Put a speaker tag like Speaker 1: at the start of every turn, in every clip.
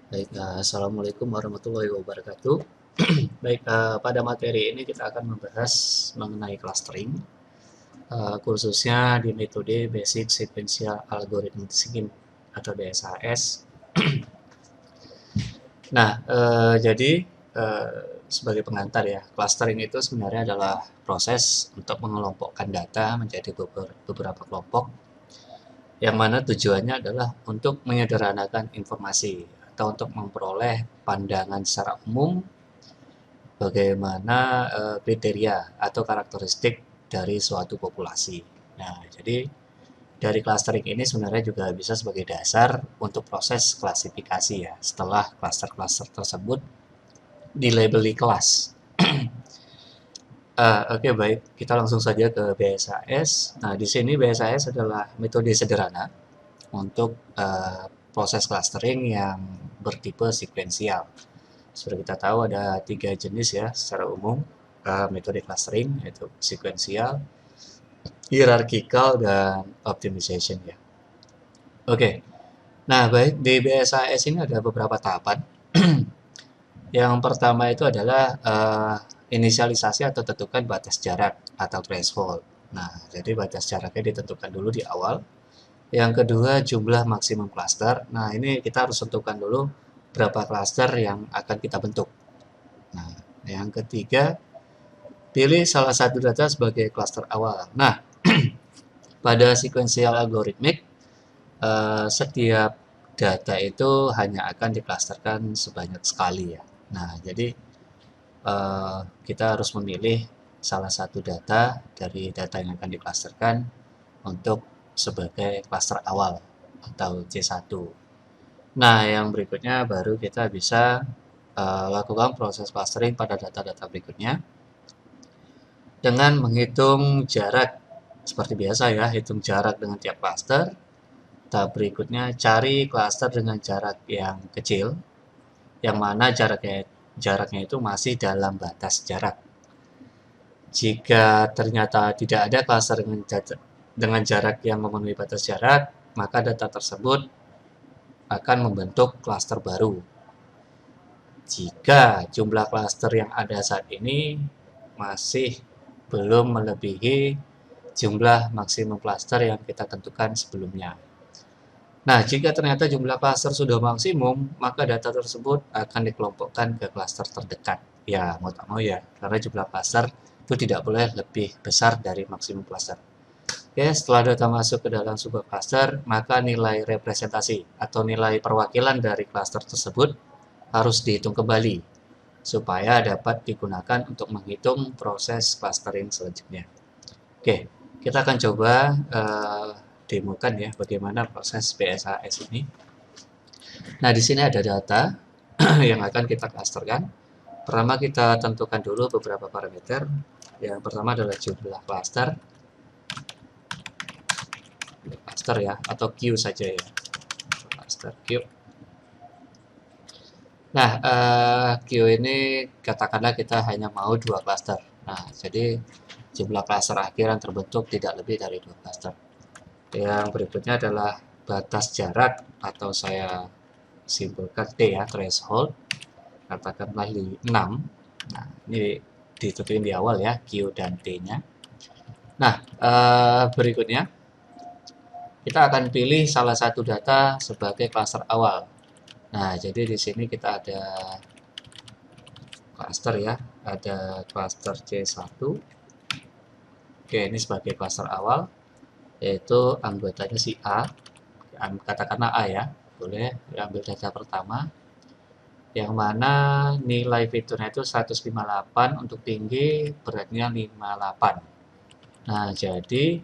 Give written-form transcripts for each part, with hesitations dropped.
Speaker 1: Baik, assalamualaikum warahmatullahi wabarakatuh. Baik, pada materi ini kita akan membahas mengenai clustering, khususnya di metode Basic Sequential Algorithm Scheme atau BSAS. Nah, jadi sebagai pengantar ya, clustering itu sebenarnya adalah proses untuk mengelompokkan data menjadi beberapa kelompok, yang mana tujuannya adalah untuk menyederhanakan informasi atau untuk memperoleh pandangan secara umum bagaimana kriteria atau karakteristik dari suatu populasi. Nah, jadi dari clustering ini sebenarnya juga bisa sebagai dasar untuk proses klasifikasi ya. Setelah cluster-cluster tersebut dilabeli kelas. Oke, baik, kita langsung saja ke BSAS. Nah, di sini BSAS adalah metode sederhana untuk proses clustering yang bertipe sekuensial. Seperti kita tahu ada tiga jenis ya secara umum metode clustering, yaitu sequential, hierarchical, dan optimization ya. Oke, nah baik di BSAS ini ada beberapa tahapan. Yang pertama itu adalah inisialisasi atau tentukan batas jarak atau threshold. Nah, jadi batas jaraknya ditentukan dulu di awal. Yang kedua, jumlah maksimum cluster. Nah, ini kita harus tentukan dulu berapa cluster yang akan kita bentuk. Nah, yang ketiga, pilih salah satu data sebagai cluster awal. Nah, pada sequential algoritmik, setiap data itu hanya akan diklasterkan sebanyak sekali ya. Nah, jadi kita harus memilih salah satu data dari data yang akan diklasterkan untuk sebagai cluster awal atau C1. Nah, yang berikutnya baru kita bisa lakukan proses clustering pada data-data berikutnya dengan menghitung jarak seperti biasa ya, hitung jarak dengan tiap cluster. Tahap berikutnya cari cluster dengan jarak yang kecil, yang mana jaraknya itu masih dalam batas jarak. Jika ternyata tidak ada cluster dengan jarak yang memenuhi batas jarak, maka data tersebut akan membentuk cluster baru. Jika jumlah cluster yang ada saat ini masih belum melebihi jumlah maksimum cluster yang kita tentukan sebelumnya. Nah, jika ternyata jumlah cluster sudah maksimum, maka data tersebut akan dikelompokkan ke cluster terdekat. Ya, mau tak mau ya, karena jumlah cluster itu tidak boleh lebih besar dari maksimum cluster. Oke, setelah data masuk ke dalam sebuah cluster, maka nilai representasi atau nilai perwakilan dari cluster tersebut harus dihitung kembali supaya dapat digunakan untuk menghitung proses clustering selanjutnya. Oke, kita akan coba demokan ya bagaimana proses BSAS ini. Nah, di sini ada data yang akan kita clusterkan. Pertama kita tentukan dulu beberapa parameter. Yang pertama adalah jumlah cluster ya, atau Q saja ya. Cluster Q. Nah, Q ini katakanlah kita hanya mau 2 cluster. Nah, jadi jumlah cluster akhir yang terbentuk tidak lebih dari 2 cluster. Yang berikutnya adalah batas jarak atau saya simpulkan T ya, threshold. Katakanlah 6. Nah, ini ditentuin di awal ya, Q dan T-nya. Nah, berikutnya kita akan pilih salah satu data sebagai cluster awal. Nah, jadi di sini kita ada cluster ya, ada cluster C1. Oke, ini sebagai cluster awal, yaitu anggotanya si A, katakanlah A ya, boleh ambil data pertama, yang mana nilai fiturnya itu 158 untuk tinggi, beratnya 58. Nah, jadi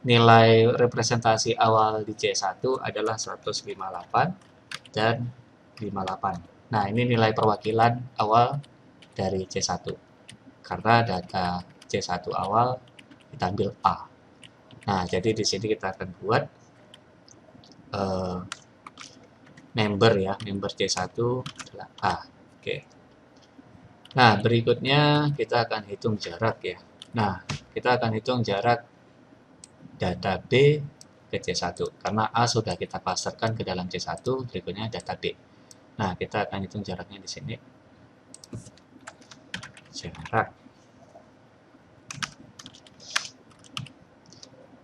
Speaker 1: nilai representasi awal di C1 adalah 158 dan 58. Nah, ini nilai perwakilan awal dari C1. Karena data C1 awal kita ambil A. Nah, jadi di sini kita akan buat member ya, member C1 adalah A. Oke. Nah, berikutnya kita akan hitung jarak ya. Nah, kita akan hitung jarak data B ke C1. Karena A sudah kita clusterkan ke dalam C1, berikutnya data B. Nah, kita akan hitung jaraknya di sini. Jarak.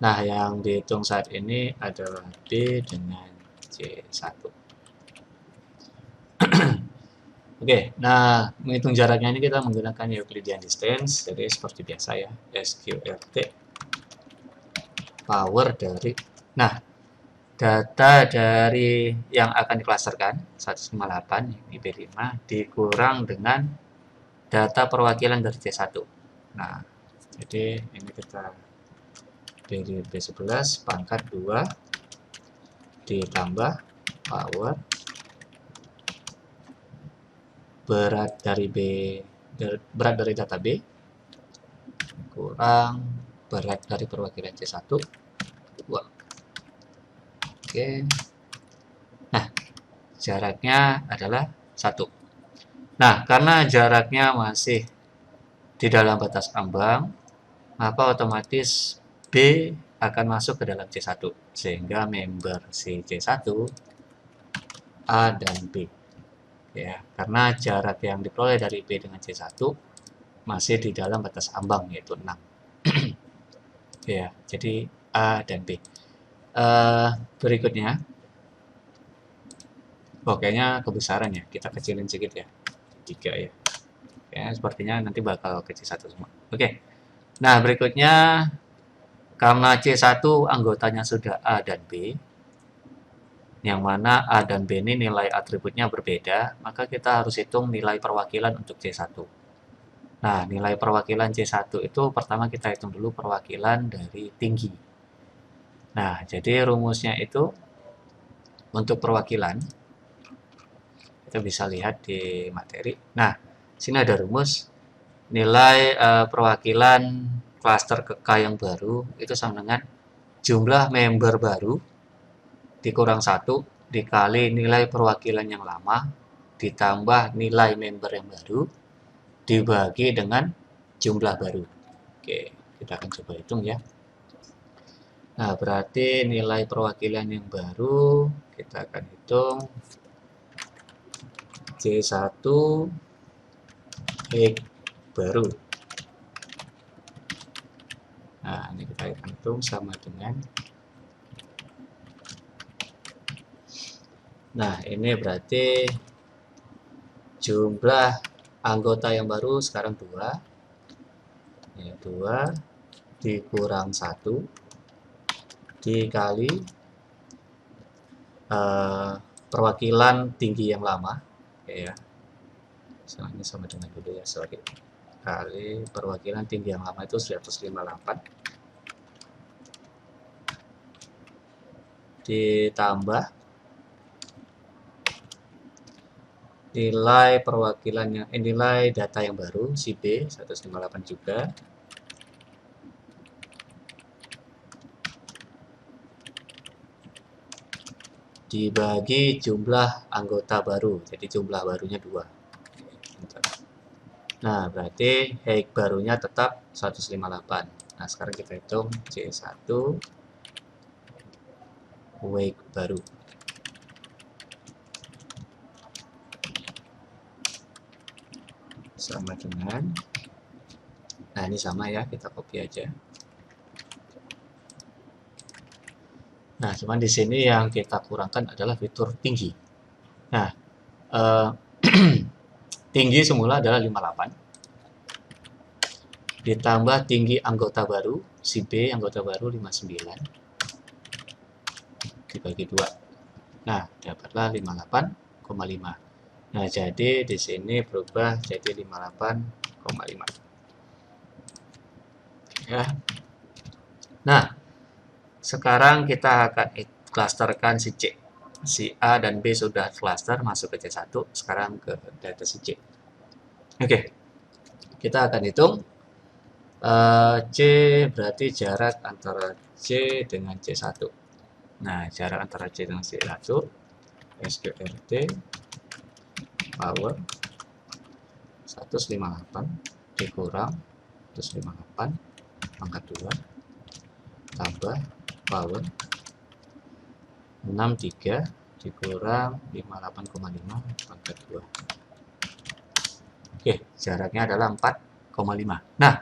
Speaker 1: Nah, yang dihitung saat ini adalah B dengan C1. Oke, nah menghitung jaraknya ini kita menggunakan Euclidean distance, jadi seperti biasa ya, SQRT power dari, nah data dari yang akan diklasterkan 158 ini B5 dikurang dengan data perwakilan dari C1. Nah, jadi ini kita dari B11 pangkat 2 ditambah power berat dari berat dari data B kurang berat dari perwakilan C1 2. Oke. Nah, jaraknya adalah 1. Nah, karena jaraknya masih di dalam batas ambang, maka otomatis B akan masuk ke dalam C1 sehingga member si C1 A dan B. Ya, karena jarak yang diperoleh dari B dengan C1 masih di dalam batas ambang yaitu 6. Ya, jadi A dan B. Berikutnya, kayaknya kebesaran ya, kita kecilin sedikit ya, 3 ya. Ya, sepertinya nanti bakal ke C1 semua. Oke. Nah, berikutnya karena C1 anggotanya sudah A dan B, yang mana A dan B ini nilai atributnya berbeda, maka kita harus hitung nilai perwakilan untuk C1. Nah, nilai perwakilan C1 itu pertama kita hitung dulu perwakilan dari tinggi. Nah, jadi rumusnya itu untuk perwakilan, kita bisa lihat di materi. Nah, sini ada rumus nilai perwakilan klaster ke K yang baru itu sama dengan jumlah member baru dikurang 1 dikali nilai perwakilan yang lama ditambah nilai member yang baru dibagi dengan jumlah baru. Oke, kita akan coba hitung ya. Nah, berarti nilai perwakilan yang baru kita akan hitung C1 X baru. Nah, ini kita hitung sama dengan, nah ini berarti jumlah anggota yang baru sekarang 2 ya, 2 dikurang 1 dikali perwakilan tinggi yang lama ya, ini sama dengan dulu ya, sorry, kali perwakilan tinggi yang lama itu 158 ditambah nilai perwakilannya, nilai data yang baru si B 158 juga dibagi jumlah anggota baru, jadi jumlah barunya 2. Nah, berarti height barunya tetap 158. Nah, sekarang kita hitung C1 weight baru. Sama dengan, nah ini sama ya, kita copy aja. Nah, cuman di sini yang kita kurangkan adalah fitur tinggi. Nah, tinggi semula adalah 58. Ditambah tinggi anggota baru, si B anggota baru 59. Dibagi 2. Nah, dapatlah 58,5. Nah, jadi di sini berubah jadi 58,5. Ya. Nah, sekarang kita akan klasterkan si C. Si A dan B sudah cluster masuk ke C1, sekarang ke data si C. Oke, kita akan hitung C berarti jarak antara C dengan C1. Nah, jarak antara C dengan C1 SQRT power 158 dikurang 158 pangkat 2 tambah power 63 dikurang 58,5 pangkat 2. Oke, jaraknya adalah 4,5. Nah,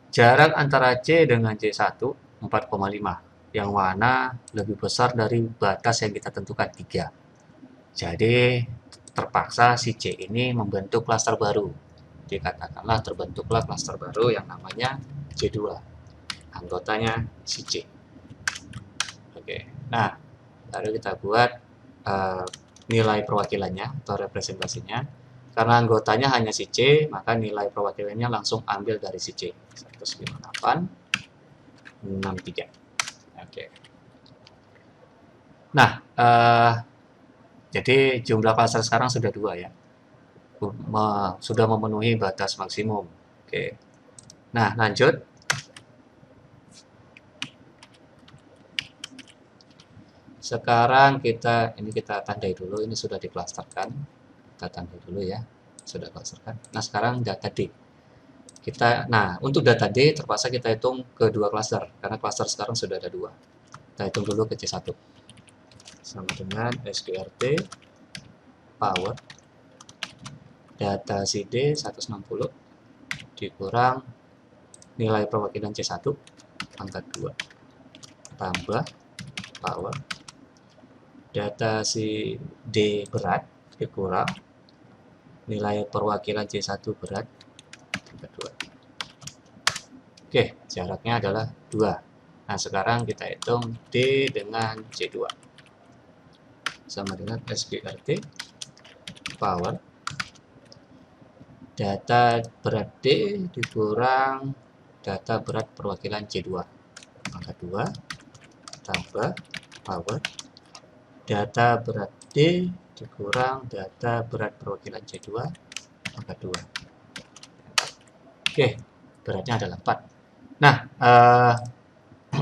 Speaker 1: jarak antara C dengan C1 4,5. Yang mana lebih besar dari batas yang kita tentukan 3. Jadi, terpaksa si C ini membentuk klaster baru. Dikatakanlah terbentuklah klaster baru yang namanya C2. Anggotanya si C. Oke, nah lalu kita buat nilai perwakilannya atau representasinya. Karena anggotanya hanya si C, maka nilai perwakilannya langsung ambil dari si C. 158,63. Oke. Nah, jadi jumlah klaster sekarang sudah 2 ya. Sudah memenuhi batas maksimum. Oke. Nah, lanjut. Sekarang kita tandai dulu, ini sudah diklasterkan. Kita tandai dulu ya, sudah klasterkan. Nah, sekarang data D. Nah, untuk data D terpaksa kita hitung ke 2 klaster, karena klaster sekarang sudah ada 2. Kita hitung dulu ke C1. Sama dengan SQRT power data si D 160 dikurang nilai perwakilan C1 pangkat 2 tambah power data si D berat dikurang nilai perwakilan C1 berat pangkat 2. Oke, jaraknya adalah 2. Nah, sekarang kita hitung D dengan C2. Sama dengan SQRT power data berat D dikurang data berat perwakilan C2 pangkat 2 tambah power data berat D dikurang data berat perwakilan C2 pangkat 2. Oke, beratnya adalah 4. Nah,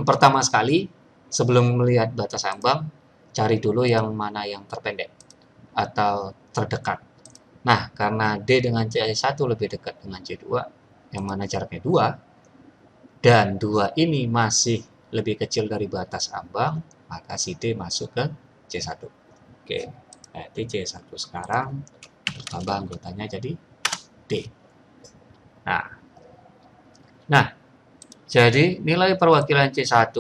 Speaker 1: pertama sekali sebelum melihat batas ambang, cari dulu yang mana yang terpendek atau terdekat. Nah, karena D dengan C1 lebih dekat dengan C2, yang mana jaraknya 2, dan 2 ini masih lebih kecil dari batas ambang, maka si D masuk ke C1. Oke, berarti C1 sekarang bertambah anggotanya jadi D. Nah, jadi nilai perwakilan C1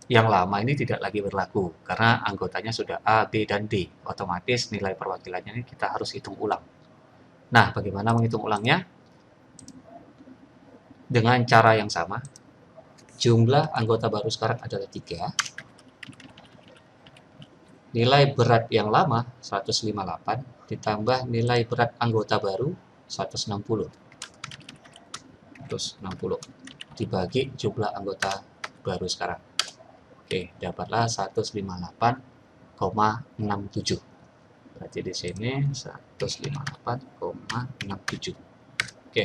Speaker 1: yang lama ini tidak lagi berlaku, karena anggotanya sudah A, B, dan D. Otomatis nilai perwakilannya ini kita harus hitung ulang. Nah, bagaimana menghitung ulangnya? Dengan cara yang sama. Jumlah anggota baru sekarang adalah 3. Nilai berat yang lama 158 ditambah nilai berat anggota baru 160. 160 dibagi jumlah anggota baru sekarang. Oke, dapatlah 158,67. Berarti di sini 158,67. Oke.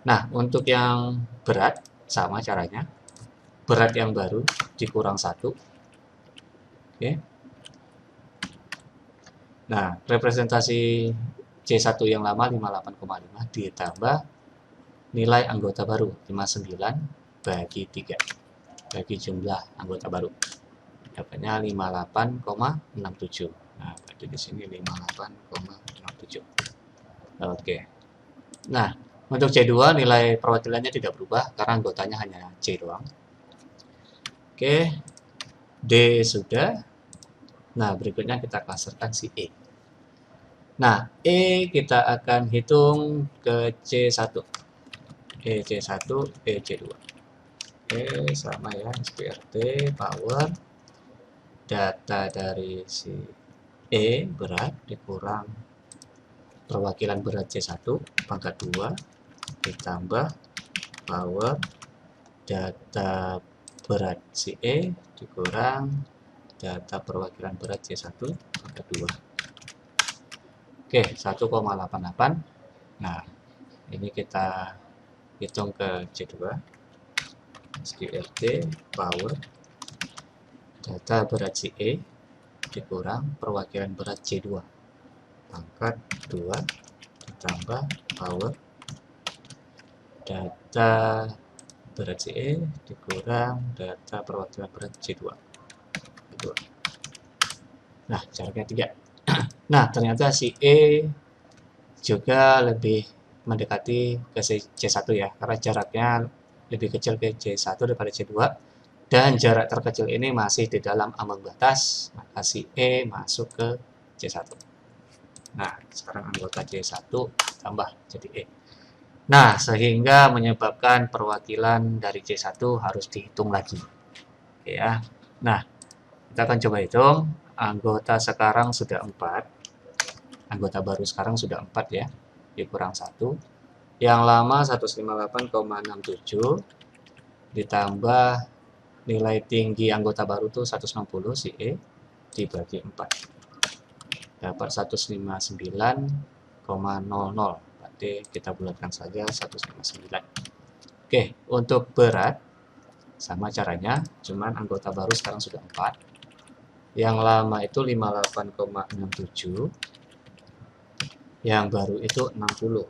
Speaker 1: Nah, untuk yang berat sama caranya. Berat yang baru dikurang 1. Oke. Nah, representasi C1 yang lama 58,5 ditambah nilai anggota baru 59 bagi 3. Bagi jumlah anggota baru. Dapatnya 58,67. Nah, berarti di sini 58,67. Oke. Nah, untuk C2 nilai perwakilannya tidak berubah karena anggotanya hanya C doang. Oke. D sudah. Nah, berikutnya kita klasterkan si E. Nah, E kita akan hitung ke C1. E C1, E C2. Oke, sama ya, SQRT power data dari si E berat dikurang perwakilan berat C1 pangkat 2 ditambah power data berat si E dikurang data perwakilan berat C1 pangkat 2. Oke, 1,88. Nah, ini kita hitung ke C2. SQRT power data berat si E dikurang perwakilan berat C2 pangkat 2 ditambah power data berat si E dikurang data perwakilan berat C2. Nah, jaraknya 3. Nah, ternyata si E juga lebih mendekati ke C1 ya, karena jaraknya lebih kecil ke C1 daripada C2, dan jarak terkecil ini masih di dalam ambang batas, maka si E masuk ke C1. Nah, sekarang anggota C1 tambah jadi E. Nah, sehingga menyebabkan perwakilan dari C1 harus dihitung lagi. Oke ya. Nah, kita akan coba hitung. Anggota sekarang sudah 4. Anggota baru sekarang sudah 4 ya. Dikurang 1. Yang lama 158,67 ditambah nilai tinggi anggota baru tuh 160 si E dibagi 4. Dapat 159,00. Berarti kita bulatkan saja 159. Oke, untuk berat sama caranya, cuman anggota baru sekarang sudah 4. Yang lama itu 58,67. Yang baru itu 60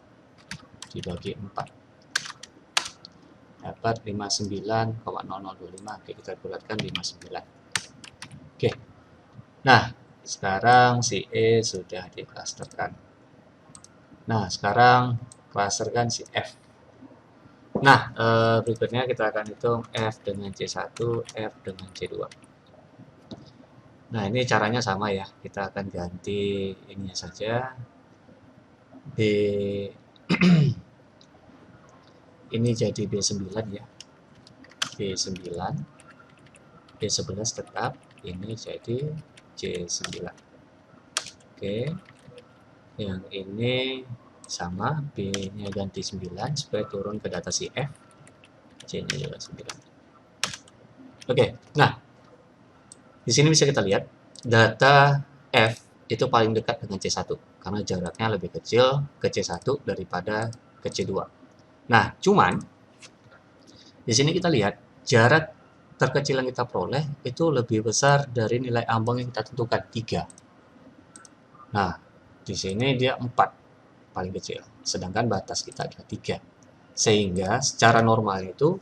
Speaker 1: dibagi 4. Dapat 59,0025. Oke, kita bulatkan 59. Oke. Nah, sekarang si E sudah diklasterkan. Nah, sekarang klasterkan si F. Nah, berikutnya kita akan hitung F dengan C1, F dengan C2. Nah, ini caranya sama ya. Kita akan ganti ininya saja. B ini jadi B9 ya. B9. B11 tetap. Ini jadi C9. Oke. Yang ini sama, B-nya ganti 9 supaya turun ke data si F. C-nya juga 9. Oke, nah di sini bisa kita lihat data F itu paling dekat dengan C1 karena jaraknya lebih kecil ke C1 daripada ke C2. Nah, cuman di sini kita lihat jarak terkecil yang kita peroleh itu lebih besar dari nilai ambang yang kita tentukan 3. Nah, di sini dia 4 paling kecil, sedangkan batas kita adalah 3. Sehingga secara normal itu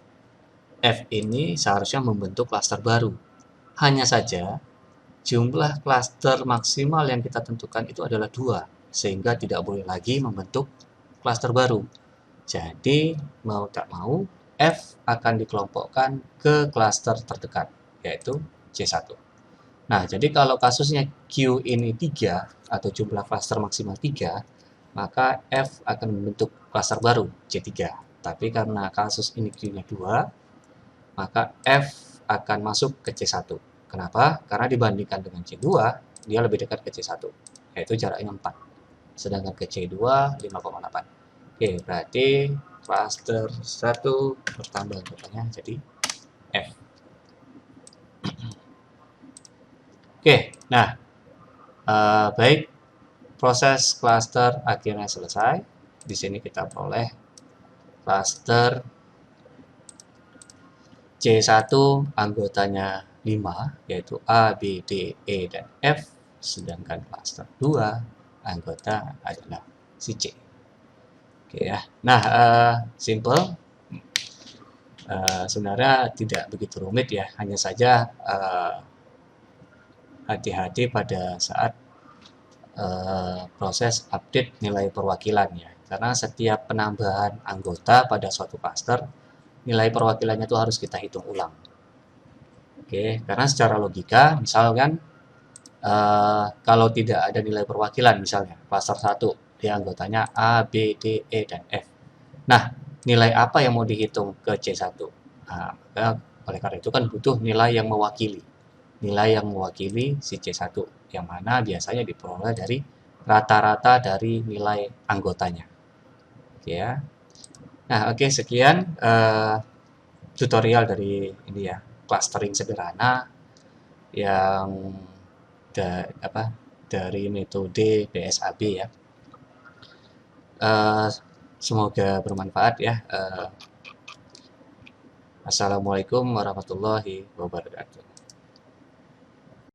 Speaker 1: F ini seharusnya membentuk klaster baru. Hanya saja jumlah klaster maksimal yang kita tentukan itu adalah 2, sehingga tidak boleh lagi membentuk klaster baru. Jadi, mau tak mau, F akan dikelompokkan ke klaster terdekat, yaitu C1. Nah, jadi kalau kasusnya Q ini 3, atau jumlah klaster maksimal 3, maka F akan membentuk klaster baru, C3. Tapi karena kasus ini Q-nya 2, maka F akan masuk ke C1. Kenapa? Karena dibandingkan dengan C2, dia lebih dekat ke C1, yaitu jaraknya 4. Sedangkan ke C2, 5,8. Oke, berarti cluster 1 bertambah anggotanya jadi F. Oke, nah, baik, proses cluster akhirnya selesai. Di sini kita peroleh cluster C1 anggotanya 5, yaitu A, B, D, E, dan F. Sedangkan cluster 2 anggota adalah si C. Oke ya. Nah, simple. Sebenarnya tidak begitu rumit ya. Hanya saja hati-hati pada saat proses update nilai perwakilan ya. Karena setiap penambahan anggota pada suatu cluster, nilai perwakilannya itu harus kita hitung ulang. Oke, karena secara logika, misalkan kalau tidak ada nilai perwakilan, misalnya cluster 1, dia anggotanya A, B, D, E, dan F. Nah, nilai apa yang mau dihitung ke C1? Nah, maka oleh karena itu kan butuh nilai yang mewakili. Nilai yang mewakili si C1, yang mana biasanya diperoleh dari rata-rata dari nilai anggotanya. Oke ya. Nah, oke, sekian tutorial dari ini ya, clustering sederhana yang dari metode BSAB ya. Semoga bermanfaat ya. Assalamualaikum warahmatullahi wabarakatuh.